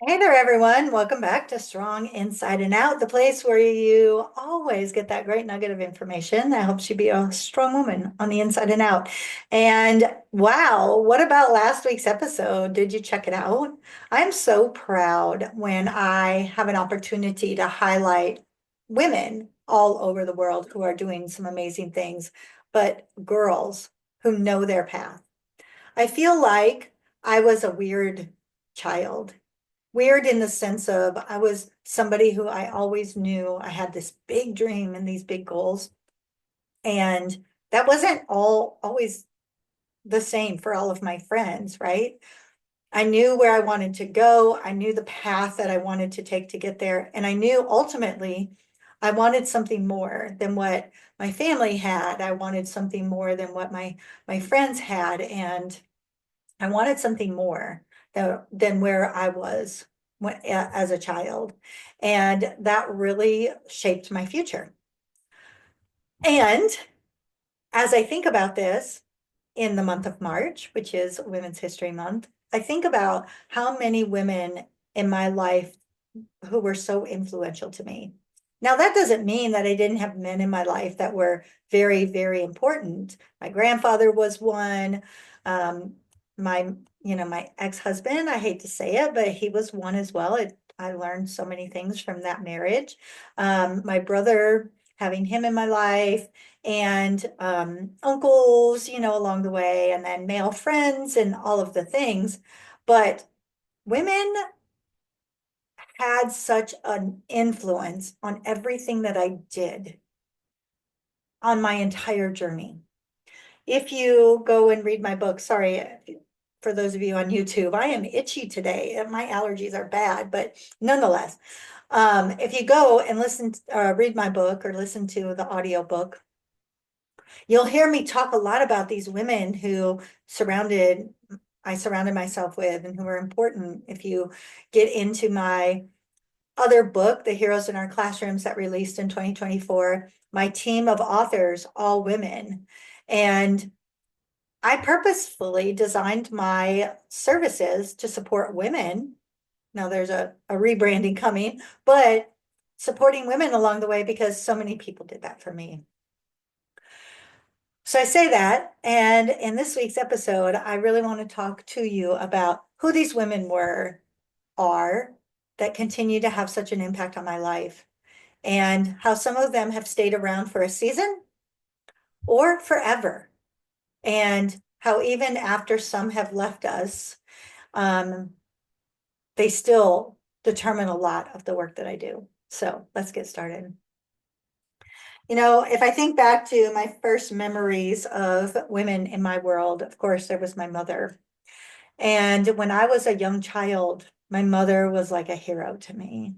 Hey there, everyone. Welcome back to Strong Inside and Out, the place where you always get that great nugget of information that helps you be a strong woman on the inside and out. And wow, what about last week's episode? Did you check it out? I'm so proud when I have an opportunity to highlight women all over the world who are doing some amazing things, but girls who know their path. I feel like I was a weird child. Weird in the sense of I was somebody who I always knew I had this big dream and these big goals. And that wasn't all always the same for all of my friends, right? I knew where I wanted to go. I knew the path that I wanted to take to get there. And I knew ultimately I wanted something more than what my family had. I wanted something more than what my friends had. And I wanted something more than where I was as a child. And that really shaped my future. And as I think about this in the month of March, which is Women's History Month, I think about how many women in my life who were so influential to me. Now, that doesn't mean that I didn't have men in my life that were very, very important. My grandfather was one. Um, my, my ex-husband, I hate to say it, but he was one as well. I learned so many things from that marriage. My brother, having him in my life, and uncles, along the way, and then male friends and all of the things. But women had such an influence on everything that I did on my entire journey. If you go and read my book, sorry, for those of you on YouTube, I am itchy today. My allergies are bad, but nonetheless, if you go and read my book or listen to the audio book, you'll hear me talk a lot about these women I surrounded myself with and who were important. If you get into my other book, The Heroes in Our Classrooms, that released in 2024, my team of authors, all women. And I purposefully designed my services to support women. Now there's a rebranding coming, but supporting women along the way because so many people did that for me. So I say that, and in this week's episode, I really want to talk to you about who these women are, that continue to have such an impact on my life, and how some of them have stayed around for a season or forever, and how even after some have left us, um, they still determine a lot of the work that I do. So let's get started. If I think back to my first memories of women in my world, of course, there was my mother. And when I was a young child, my mother was like a hero to me.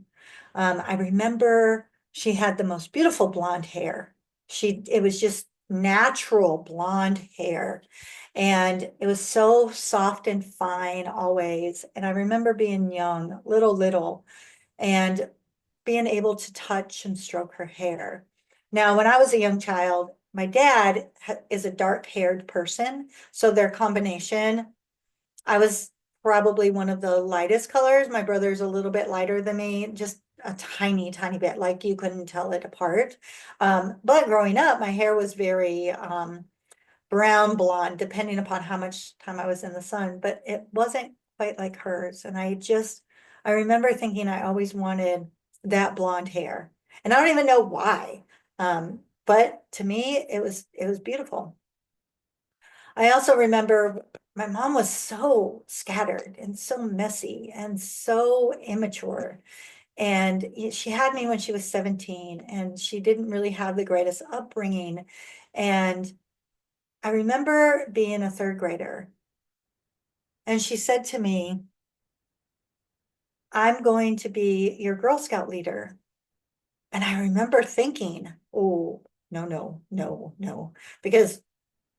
I remember she had the most beautiful blonde hair. It was just natural blonde hair. And it was so soft and fine always. And I remember being young, little, and being able to touch and stroke her hair. Now, when I was a young child, my dad is a dark haired person. So their combination, I was probably one of the lightest colors. My brother's a little bit lighter than me, just a tiny, tiny bit, like you couldn't tell it apart. But growing up, my hair was very brown blonde, depending upon how much time I was in the sun, but it wasn't quite like hers. And I remember thinking I always wanted that blonde hair. And I don't even know why. But to me, it was beautiful. I also remember my mom was so scattered and so messy and so immature. And she had me when she was 17, and she didn't really have the greatest upbringing. And I remember being a third grader, and she said to me, "I'm going to be your Girl Scout leader." And I remember thinking, oh, no, no, no, no. Because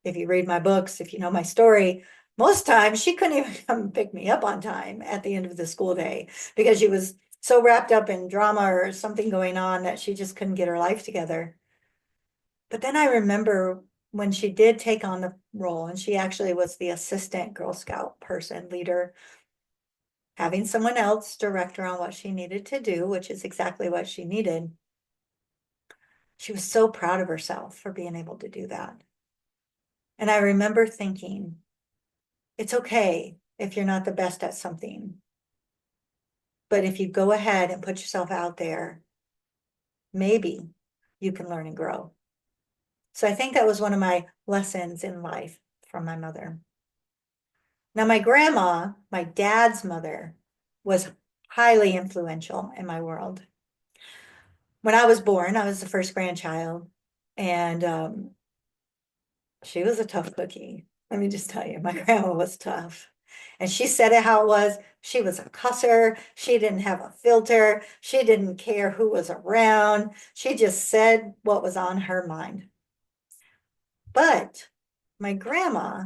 if you read my books, if you know my story, most times she couldn't even come pick me up on time at the end of the school day because she was so wrapped up in drama or something going on that she just couldn't get her life together. But then I remember when she did take on the role, and she actually was the assistant Girl Scout person leader. having someone else direct her on what she needed to do, which is exactly what she needed. She was so proud of herself for being able to do that. And I remember thinking, it's okay if you're not the best at something, but if you go ahead and put yourself out there, maybe you can learn and grow. So I think that was one of my lessons in life from my mother. Now, my grandma, my dad's mother, was highly influential in my world. When I was born, I was the first grandchild, and she was a tough cookie. Let me just tell you, my grandma was tough. And she said it how it was. She was a cusser. She didn't have a filter. She didn't care who was around. She just said what was on her mind. But my grandma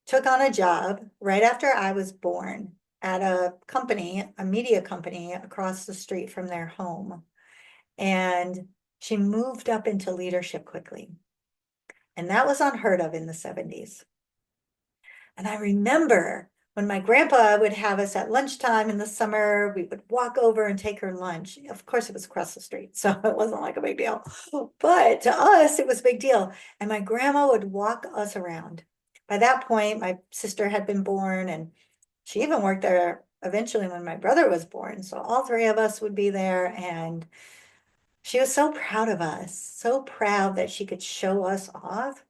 took on a job right after I was born at a company, a media company across the street from their home. And she moved up into leadership quickly. And that was unheard of in the 70s. And I remember when my grandpa would have us at lunchtime in the summer, we would walk over and take her lunch. Of course, it was across the street, so it wasn't like a big deal. But to us, it was a big deal. And my grandma would walk us around. By that point, my sister had been born, and she even worked there eventually when my brother was born. So all three of us would be there, and she was so proud of us, so proud that she could show us off.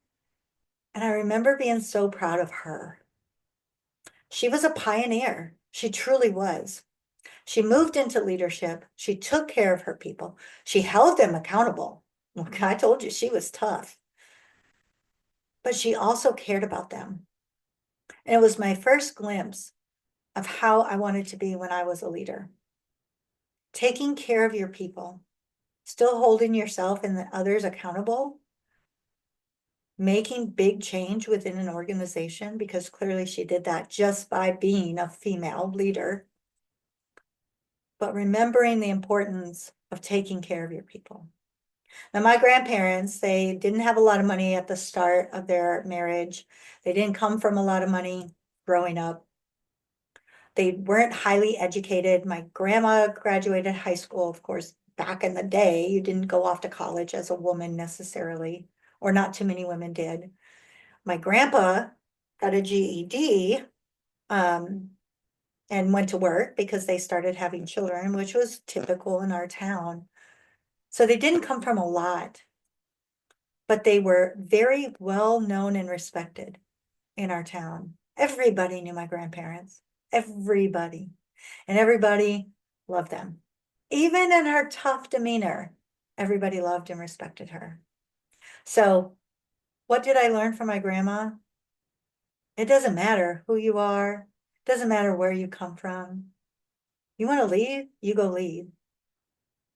And I remember being so proud of her. She was a pioneer. She truly was. She moved into leadership. She took care of her people. She held them accountable. Look, I told you she was tough, but she also cared about them. And it was my first glimpse of how I wanted to be when I was a leader. Taking care of your people, still holding yourself and the others accountable, making big change within an organization, because clearly she did that just by being a female leader, but remembering the importance of taking care of your people. Now, my grandparents, they didn't have a lot of money at the start of their marriage. They didn't come from a lot of money growing up. They weren't highly educated. My grandma graduated high school, of course, back in the day. You didn't go off to college as a woman necessarily, or not too many women did. My grandpa got a GED, and went to work because they started having children, which was typical in our town. So they didn't come from a lot, but they were very well known and respected in our town. Everybody knew my grandparents, everybody, and everybody loved them. Even in her tough demeanor, everybody loved and respected her. So what did I learn from my grandma? It doesn't matter who you are. It doesn't matter where you come from. You want to lead, you go lead.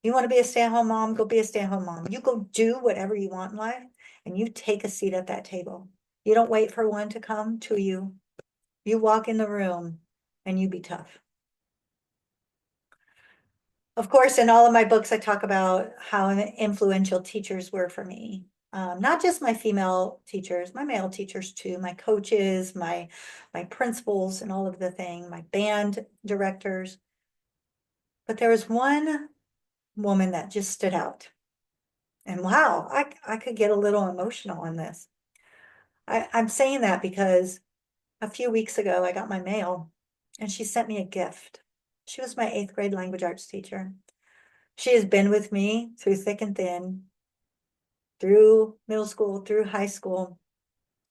You want to be a stay-at-home mom, go be a stay-at-home mom. You go do whatever you want in life, and you take a seat at that table. You don't wait for one to come to you. You walk in the room and you be tough. Of course, in all of my books, I talk about how influential teachers were for me. Not just my female teachers, my male teachers too, my coaches, my principals and all of the thing, my band directors. But there was one woman that just stood out. And wow, I could get a little emotional on this. I'm saying that because a few weeks ago I got my mail and she sent me a gift. She was my 8th grade language arts teacher. She has been with me through thick and thin, through middle school, through high school,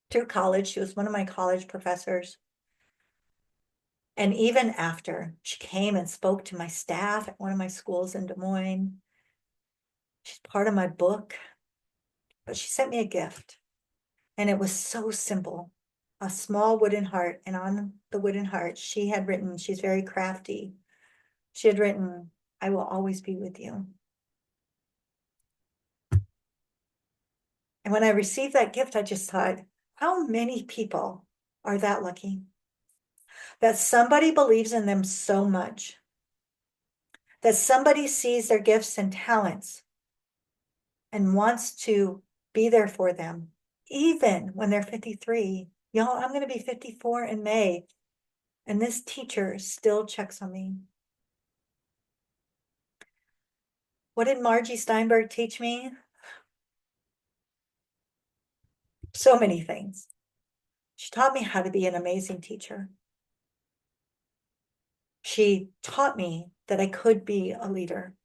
through college. She was one of my college professors. And even after, she came and spoke to my staff at one of my schools in Des Moines. She's part of my book, but she sent me a gift. And it was so simple, a small wooden heart. And on the wooden heart, she had written, she's very crafty. She had written, "I will always be with you." And when I received that gift, I just thought, how many people are that lucky? That somebody believes in them so much, that somebody sees their gifts and talents and wants to be there for them, even when they're 53. Y'all, I'm going to be 54 in May. And this teacher still checks on me. What did Margie Steinberg teach me? So many things. She taught me how to be an amazing teacher. She taught me that I could be a leader.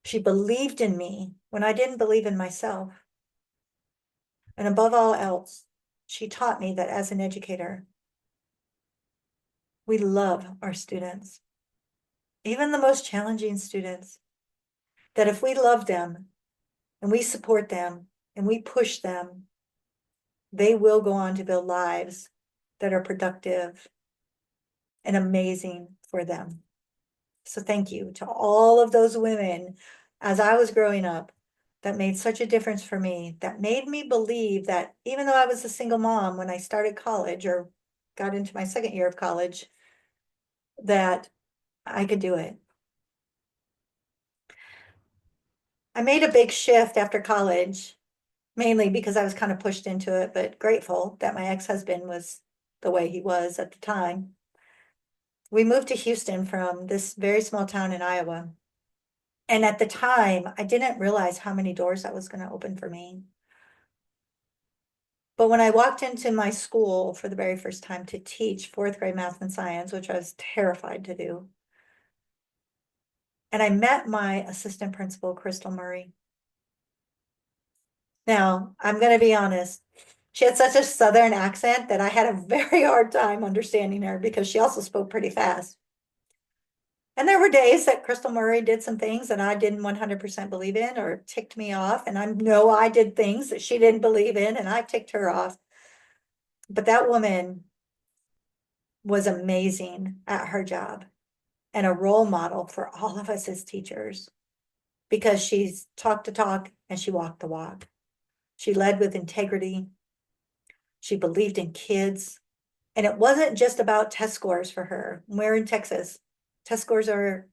She believed in me when I didn't believe in myself. And above all else, she taught me that as an educator, we love our students, even the most challenging students, that if we love them and we support them and we push them, they will go on to build lives that are productive and amazing for them. So thank you to all of those women as I was growing up that made such a difference for me, that made me believe that even though I was a single mom when I started college or got into my second year of college, that I could do it. I made a big shift after college, mainly because I was kind of pushed into it, but grateful that my ex-husband was the way he was at the time. We moved to Houston from this very small town in Iowa. And at the time, I didn't realize how many doors that was going to open for me. But when I walked into my school for the very first time to teach fourth grade math and science, which I was terrified to do, and I met my assistant principal, Crystal Murray. Now, I'm going to be honest. She had such a Southern accent that I had a very hard time understanding her because she also spoke pretty fast. And there were days that Crystal Murray did some things that I didn't 100% believe in or ticked me off. And I know I did things that she didn't believe in and I ticked her off. But that woman was amazing at her job and a role model for all of us as teachers because she's talked the talk and she walked the walk. She led with integrity. She believed in kids. And it wasn't just about test scores for her. We're in Texas. Test scores are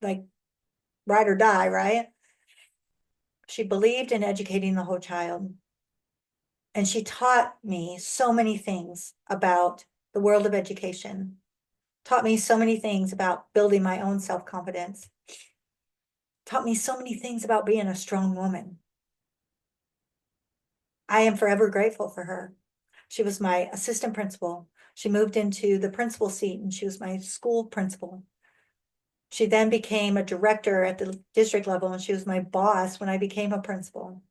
like ride or die, right? She believed in educating the whole child. And she taught me so many things about the world of education, taught me so many things about building my own self-confidence, taught me so many things about being a strong woman. I am forever grateful for her. She was my assistant principal. She moved into the principal seat and she was my school principal. She then became a director at the district level and she was my boss when I became a principal.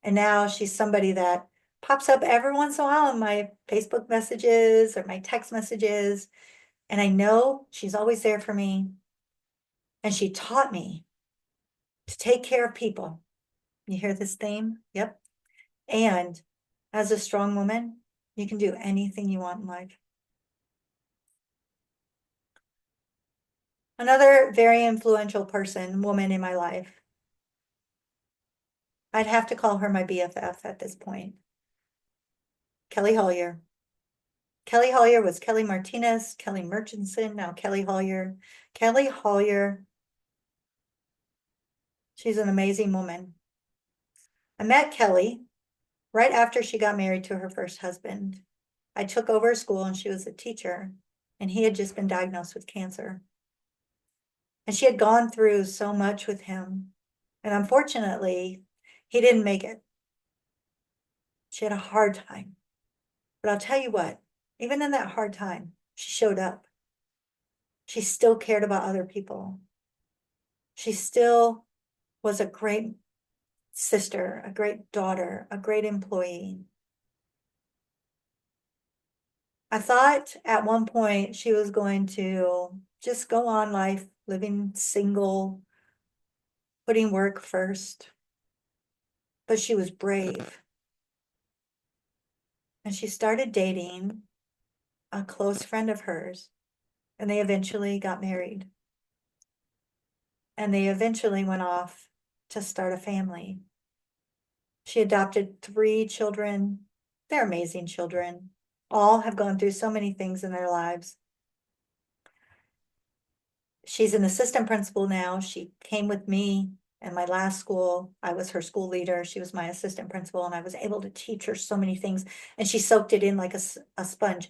And now she's somebody that pops up every once in a while in my Facebook messages or my text messages. And I know she's always there for me. And she taught me to take care of people. You hear this theme? Yep. And as a strong woman, you can do anything you want in life. Another very influential person, woman in my life, I'd have to call her my BFF at this point, Kelly Hollier. Kelly Hollier was Kelly Martinez, Kelly Murchison, now Kelly Hollier. Kelly Hollier, she's an amazing woman. I met Kelly right after she got married to her first husband. I took over a school and she was a teacher, and he had just been diagnosed with cancer. And she had gone through so much with him. And unfortunately, he didn't make it. She had a hard time. But I'll tell you what, even in that hard time, she showed up. She still cared about other people. She still was a great sister, a great daughter, a great employee. I thought at one point she was going to just go on life, living single, putting work first. But she was brave. And she started dating a close friend of hers. And they eventually got married. And they eventually went off to start a family. She adopted 3 children. They're amazing children. All have gone through so many things in their lives. She's an assistant principal now. She came with me in my last school. I was her school leader. She was my assistant principal, and I was able to teach her so many things. And she soaked it in like a sponge.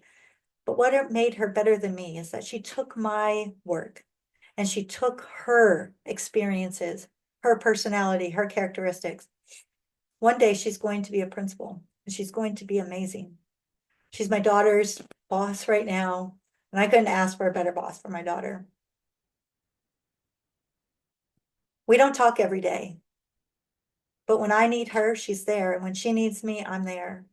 But what made her better than me is that she took my work and she took her experiences, her personality, her characteristics. One day she's going to be a principal and she's going to be amazing. She's my daughter's boss right now, and I couldn't ask for a better boss for my daughter. We don't talk every day, but when I need her, she's there. And when she needs me, I'm there.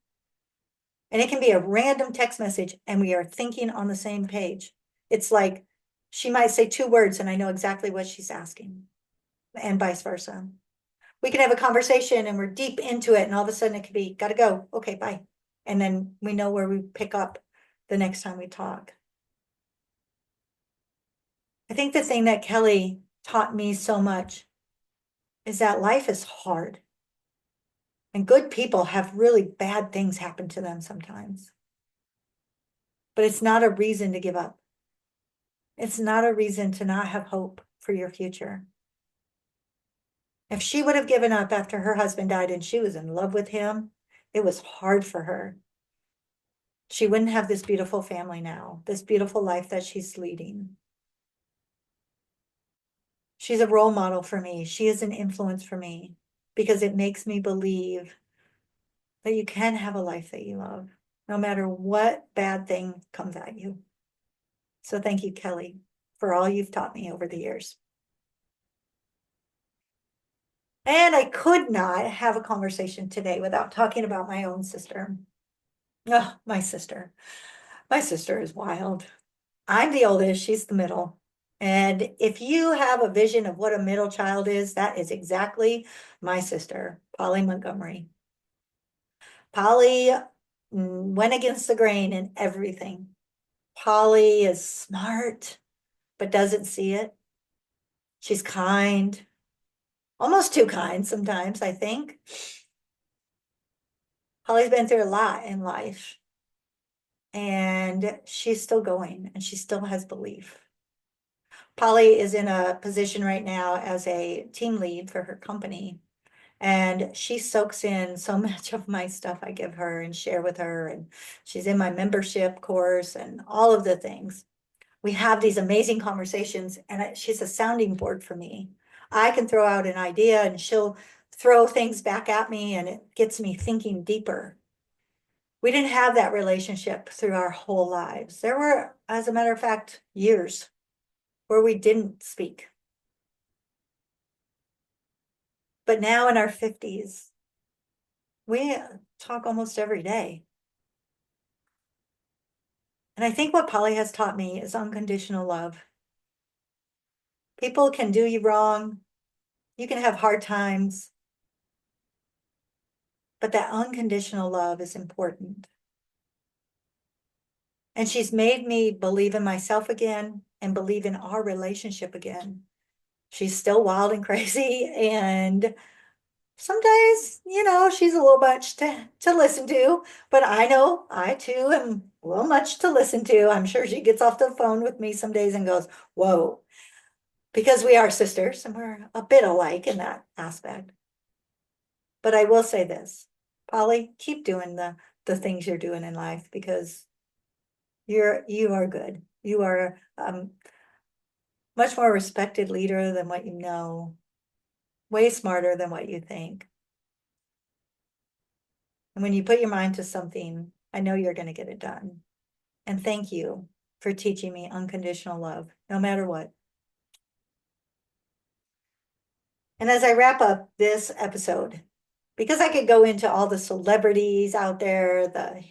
And it can be a random text message and we are thinking on the same page. It's like she might say 2 words and I know exactly what she's asking, and vice versa. We can have a conversation and we're deep into it, and all of a sudden it could be, gotta go. Okay, bye. And then we know where we pick up the next time we talk. I think the thing that Kelly taught me so much is that life is hard. And good people have really bad things happen to them sometimes. But it's not a reason to give up. It's not a reason to not have hope for your future. If she would have given up after her husband died and she was in love with him, it was hard for her. She wouldn't have this beautiful family now, this beautiful life that she's leading. She's a role model for me. She is an influence for me because it makes me believe that you can have a life that you love, no matter what bad thing comes at you. So thank you, Kelly, for all you've taught me over the years. And I could not have a conversation today without talking about my own sister. Oh, my sister. My sister is wild. I'm the oldest, she's the middle. And if you have a vision of what a middle child is, that is exactly my sister, Polly Montgomery. Polly went against the grain in everything. Polly is smart, but doesn't see it. She's kind, almost too kind sometimes, I think. Polly's been through a lot in life, and she's still going, and she still has belief. Polly is in a position right now as a team lead for her company, and she soaks in so much of my stuff I give her and share with her, and she's in my membership course and all of the things. We have these amazing conversations, and she's a sounding board for me. I can throw out an idea and she'll throw things back at me, and it gets me thinking deeper. We didn't have that relationship through our whole lives. There were, as a matter of fact, years where we didn't speak. But now in our 50s, we talk almost every day. And I think what Polly has taught me is unconditional love. People can do you wrong. You can have hard times. But that unconditional love is important. And she's made me believe in myself again and believe in our relationship again. She's still wild and crazy, and some days, she's a little much to listen to, but I know I too am a little much to listen to. I'm sure she gets off the phone with me some days and goes, whoa, because we are sisters and we're a bit alike in that aspect. But I will say this, Polly, keep doing the things you're doing in life, because you are good. You are much more respected leader than what you know, way smarter than what you think. And when you put your mind to something, I know you're going to get it done. And thank you for teaching me unconditional love, no matter what. And as I wrap up this episode, because I could go into all the celebrities out there, the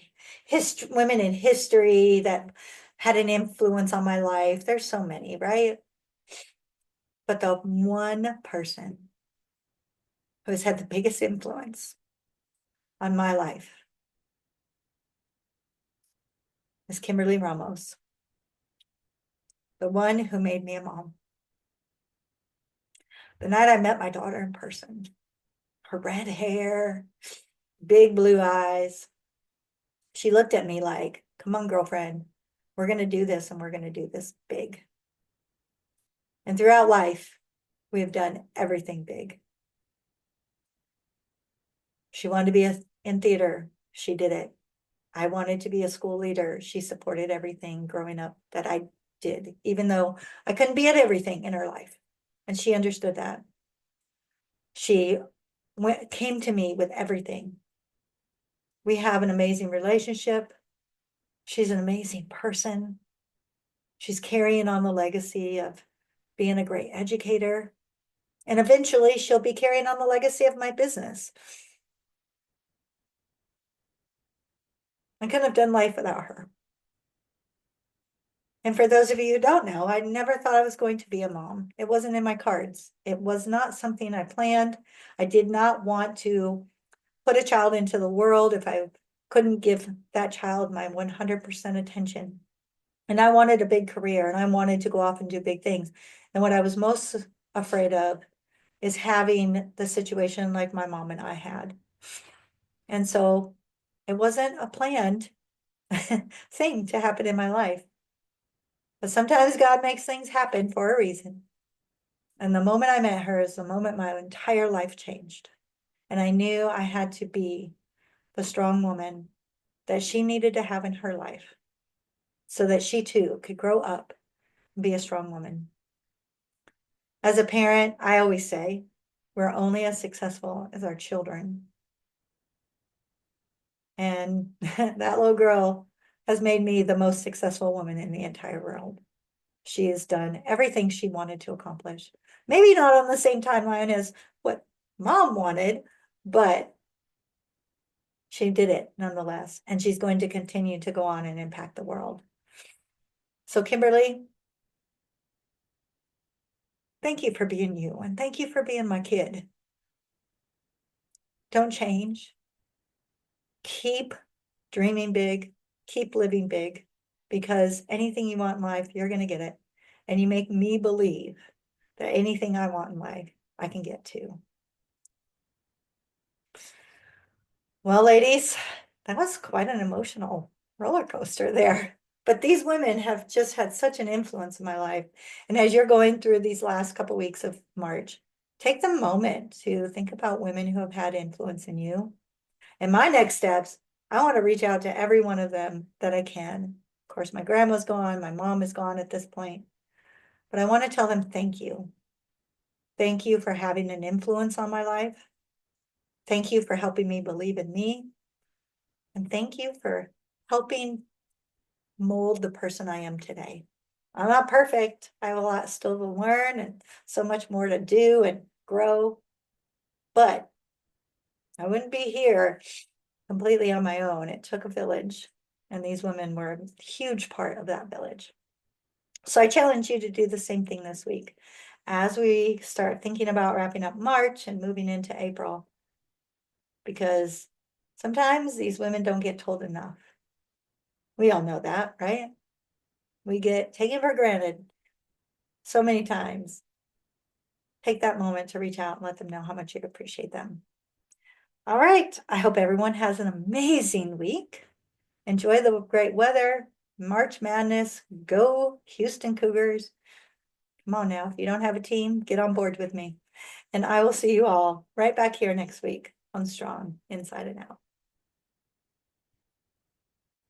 women in history that had an influence on my life. There's so many, right? But the one person who has had the biggest influence on my life is Kimberly Ramos, the one who made me a mom. The night I met my daughter in person, her red hair, big blue eyes, she looked at me like, come on, girlfriend, we're going to do this, and we're going to do this big. And throughout life, we have done everything big. She wanted to be in theater. She did it. I wanted to be a school leader. She supported everything growing up that I did, even though I couldn't be at everything in her life. And she understood that. She came to me with everything. We have an amazing relationship. She's an amazing person. She's carrying on the legacy of being a great educator. And eventually she'll be carrying on the legacy of my business. I couldn't have done life without her. And for those of you who don't know, I never thought I was going to be a mom. It wasn't in my cards. It was not something I planned. I did not want to put a child into the world if I couldn't give that child my 100% attention. And I wanted a big career and I wanted to go off and do big things. And what I was most afraid of is having the situation like my mom and I had. And so it wasn't a planned thing to happen in my life. But sometimes God makes things happen for a reason. And the moment I met her is the moment my entire life changed. And I knew I had to be the strong woman that she needed to have in her life so that she too could grow up and be a strong woman. As a parent, I always say, we're only as successful as our children. And that little girl has made me the most successful woman in the entire world. She has done everything she wanted to accomplish. Maybe not on the same timeline as what mom wanted, but she did it nonetheless. And she's going to continue to go on and impact the world. So Kimberly, thank you for being you and thank you for being my kid. Don't change. Keep dreaming big, keep living big, because anything you want in life, you're going to get it. And you make me believe that anything I want in life, I can get to. Well, ladies, that was quite an emotional roller coaster there. But these women have just had such an influence in my life. And as you're going through these last couple weeks of March, take the moment to think about women who have had influence in you. And my next steps, I want to reach out to every one of them that I can. Of course, my grandma's gone, my mom is gone at this point, but I want to tell them thank you. Thank you for having an influence on my life. Thank you for helping me believe in me. And thank you for helping mold the person I am today. I'm not perfect. I have a lot still to learn and so much more to do and grow, but I wouldn't be here completely on my own. It took a village, and these women were a huge part of that village. So I challenge you to do the same thing this week. As we start thinking about wrapping up March and moving into April, because sometimes these women don't get told enough. We all know that, right? We get taken for granted so many times. Take that moment to reach out and let them know how much you appreciate them. All right. I hope everyone has an amazing week. Enjoy the great weather. March Madness. Go Houston Cougars. Come on now. If you don't have a team, get on board with me. And I will see you all right back here next week on Strong Inside and Out.